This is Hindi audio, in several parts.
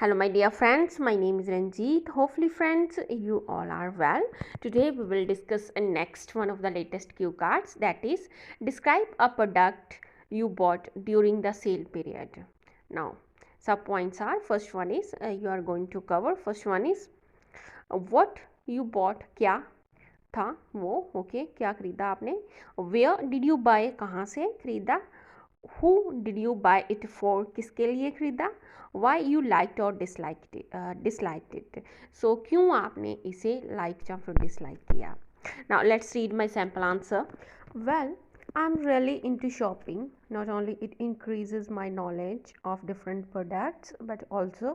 Hello, my dear friends. My name is Ranjeet. Hopefully, friends, you all are well. Today, we will discuss a next one of the latest cue cards, that is, describe a product you bought during the sale period. Now, sub points are first one is you are going to cover. First one is what you bought, क्या था वो, ओके क्या खरीदा आपने. वेयर डिड यू बाय, कहाँ से खरीदा. Who did you buy it for, किसके लिए खरीदा. वाई यू लाइक और डिसलाइक्ड इट, सो क्यों आपने इसे लाइक या फिर डिसलाइक किया. Now let's read my sample answer. Well, I'm really into shopping. Not only it increases my knowledge of different products, but also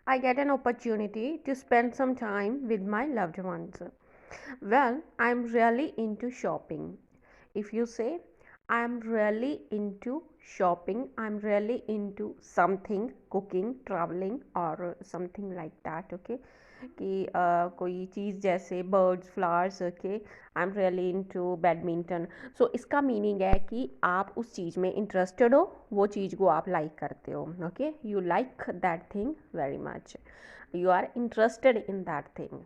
I get an opportunity to spend some time with my loved ones. Well, I'm really into shopping. If you say I'm really into shopping, I'm really into something, cooking, traveling or something like that, okay, कि कोई चीज़ जैसे birds, flowers, okay, I am really into badminton. So इसका मीनिंग है कि आप उस चीज़ में इंटरेस्टेड हो, वो चीज़ को आप लाइक करते हो, okay, you like that thing very much, you are interested in that thing.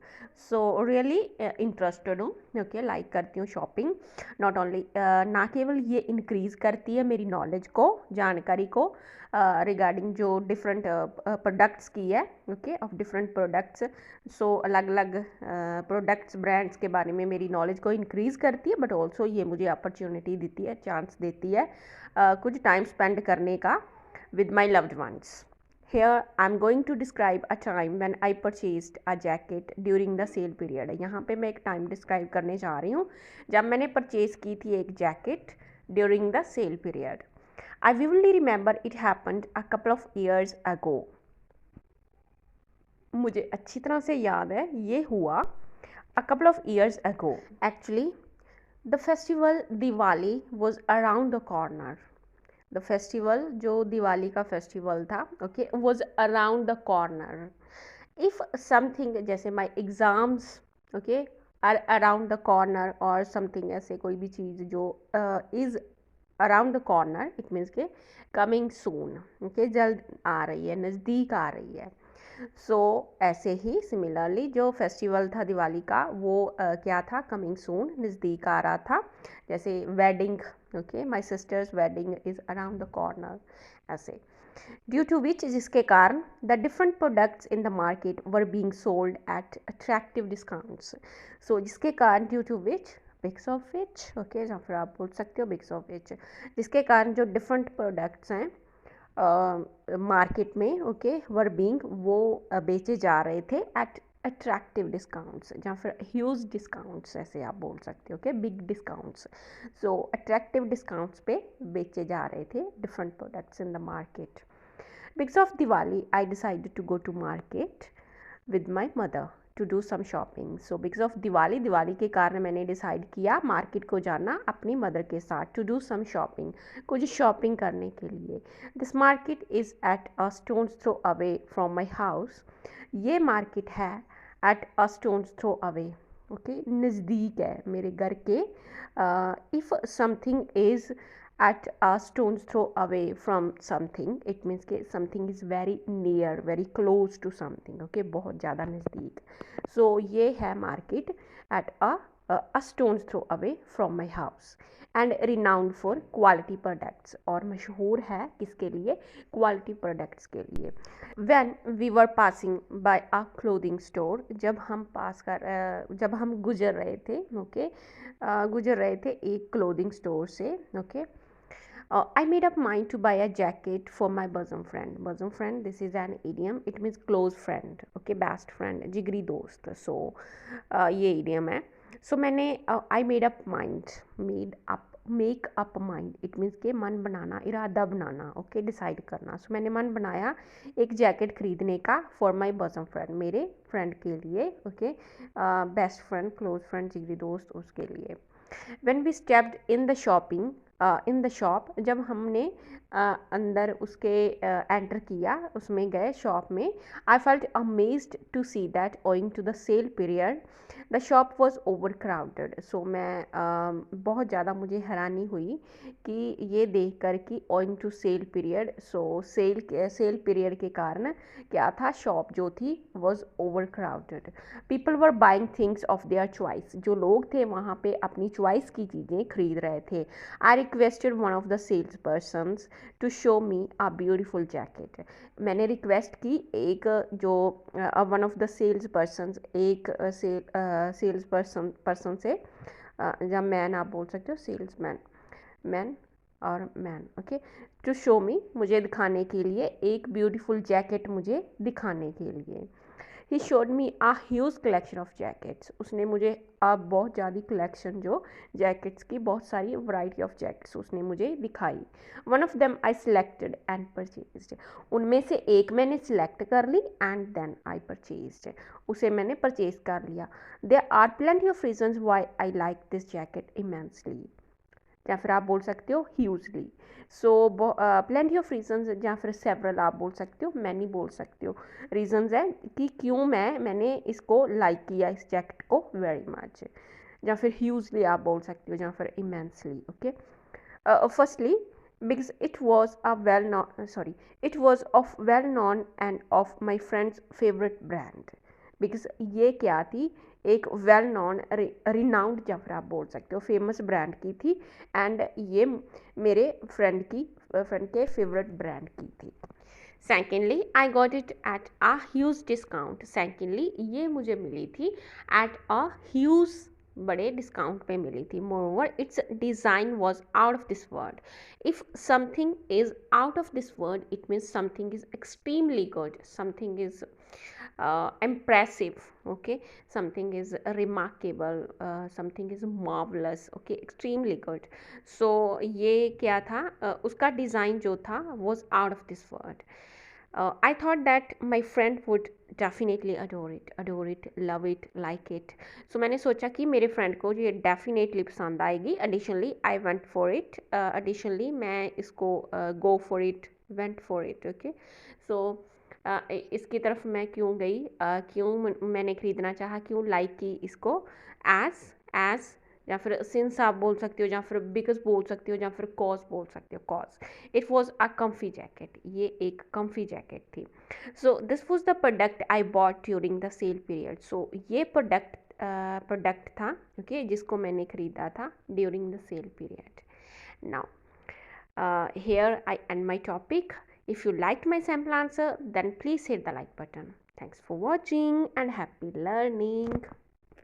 So really interested हूँ, ओके, लाइक करती हूँ शॉपिंग. नॉट ओनली ना केवल ये इंक्रीज़ करती है मेरी नॉलेज को, जानकारी को रिगार्डिंग जो डिफरेंट प्रोडक्ट्स की है, ओके, ऑफ डिफरेंट प्रोडक्ट्स. सो अलग अलग प्रोडक्ट्स, ब्रांड्स के बारे में मेरी नॉलेज को इंक्रीज़ करती है, बट ऑल्सो ये मुझे अपॉर्चुनिटी देती है, चांस देती है कुछ टाइम स्पेंड करने का with my loved ones. Here I am going to describe a time when I purchased a jacket during the sale period. यहाँ पे मैं एक टाइम डिस्क्राइब करने जा रही हूँ जब मैंने परचेज की थी एक jacket during the sale period. I vividly remember it happened a couple of years ago. मुझे अच्छी तरह से याद है ये हुआ a couple of years ago. Actually, the festival Diwali was around the corner. The festival जो दिवाली का फेस्टिवल था, okay, was around the corner. If something जैसे my exams, okay, are around the corner और समथिंग ऐसे कोई भी चीज़ जो is around the corner, it means के कमिंग सून, ओके, जल्द आ रही है, नज़दीक आ रही है. सो ऐसे ही सिमिलरली जो फेस्टिवल था दिवाली का वो क्या था, कमिंग सून, नज़दीक आ रहा था. जैसे wedding, okay, my sisters wedding is around the corner, ऐसे. ड्यू टू विच, जिसके कारण the different products in the market were being sold at attractive discounts. So जिसके कारण, due to which, because of which, okay, या फिर आप बोल सकते हो बिक्स ऑफ विच, जिसके कारण जो डिफरेंट प्रोडक्ट्स हैं मार्केट में, ओके, वर बीइंग, वो बेचे जा रहे थे एट अट्रैक्टिव डिस्काउंट्स या फिर ह्यूज डिस्काउंट्स, ऐसे आप बोल सकते हो, okay, big discounts. So attractive discounts पे बेचे जा रहे थे different products in the market. Because of Diwali I decided to go to market with my mother to do some shopping. So because of Diwali के कारण मैंने डिसाइड किया मार्केट को जाना अपनी मदर के साथ, टू डू सम शॉपिंग, कुछ शॉपिंग करने के लिए. This market is at a stone's throw away from my house. ये मार्केट है at a stone's throw away, okay, नज़दीक है मेरे घर के. If something is at a stone's throw away from something, it means कि something is very near, very close to something, okay, बहुत ज़्यादा नज़दीक. so ये है market at a stone's throw away from my house and renowned for quality products, और मशहूर है किसके लिए, quality products के लिए. when we were passing by a clothing store, जब हम गुजर रहे थे, okay, गुजर रहे थे एक clothing store से, okay. I made up mind to buy a jacket for my bosom friend. Bosom friend, this is an idiom. It means close friend, okay, best friend, जिगरी दोस्त. So ये idiom है. So मैंने I made up mind, make up mind. It means के मन बनाना, इरादा बनाना, okay, decide करना. So मैंने मन बनाया एक जैकेट खरीदने का for my bosom friend, मेरे friend के लिए, okay, best friend, close friend, जिगरी दोस्त, उसके लिए. When we stepped in the shopping in the shop, जब हमने अंदर उसके एंटर किया, उसमें गए शॉप में, I felt amazed to see that owing to the sale period the shop was over crowded. So मैं बहुत ज़्यादा मुझे हैरानी हुई कि ये देख कर कि owing to sale period, so sale period के कारण क्या था, शॉप जो थी was over crowded. People were buying things of their choice, जो लोग थे वहाँ पे अपनी चॉइस की चीज़ें खरीद रहे थे। I requested one of the salespersons to show me a beautiful jacket. मैंने रिक्वेस्ट की एक जो one of the salesperson, एक सेल्स पर्सन से, या मैन आप बोल सकते हो, सेल्स मैन और man, okay, to show me, मुझे दिखाने के लिए, एक ब्यूटीफुल जैकेट मुझे दिखाने के लिए। He showed me a huge collection of jackets, उसने मुझे बहुत ज़्यादा कलेक्शन जो जैकेट्स की, बहुत सारी वैरायटी ऑफ जैकेट्स उसने मुझे दिखाई। One of them I selected and purchased, उनमें से एक मैंने सिलेक्ट कर ली एंड देन आई परचेज्ड, उसे मैंने परचेज कर लिया। There are plenty of reasons why I like this jacket immensely, या फिर आप बोल सकते हो hugely. So plenty of reasons, या फिर सेवरल आप बोल सकते हो, मैनी बोल सकते हो, रीजंस है कि क्यों मैंने इसको लाइक किया, इस जैकेट को वेरी मच, या फिर ह्यूजली आप बोल सकते हो, या फिर immensely, okay. Firstly because it was of well known and of my friend's favorite brand, because ये क्या थी, एक वेल नॉन रिनाउंड, या फिर आप बोल सकते हो फेमस ब्रांड की थी, एंड ये मेरे फ्रेंड के फेवरेट ब्रांड की थी। Secondly I got it at a huge discount, secondly ये मुझे मिली थी एट अ ह्यूज, बड़े डिस्काउंट पे मिली थी। Moreover it's design was out of this world, if something is out of this world it means something is extremely good, something is impressive, okay, something is remarkable, something is marvelous, okay, extremely good. So ये क्या था, उसका डिज़ाइन जो था was out of this world. I thought that my friend would definitely adore it, love it, like it. So मैंने सोचा कि मेरे फ्रेंड को ये definitely पसंद आएगी. Additionally I went for it. Additionally मैं इसको go for it, went for it, okay. So इसकी तरफ मैं क्यों गई, क्यों मैंने ख़रीदना चाहा, क्यों लाइक की इसको, एज या फिर सिंस आप बोल सकते हो, या फिर बिकॉज बोल सकते हो, या फिर कॉज बोल सकते हो, cause it was a comfy jacket, ये एक कम्फी जैकेट थी। So this was the product I bought during the sale period. So ये प्रोडक्ट था, ओके, जिसको मैंने ख़रीदा था during the sale period. Now here I end my topic. If you liked my sample answer, then please hit the like button. Thanks for watching and happy learning.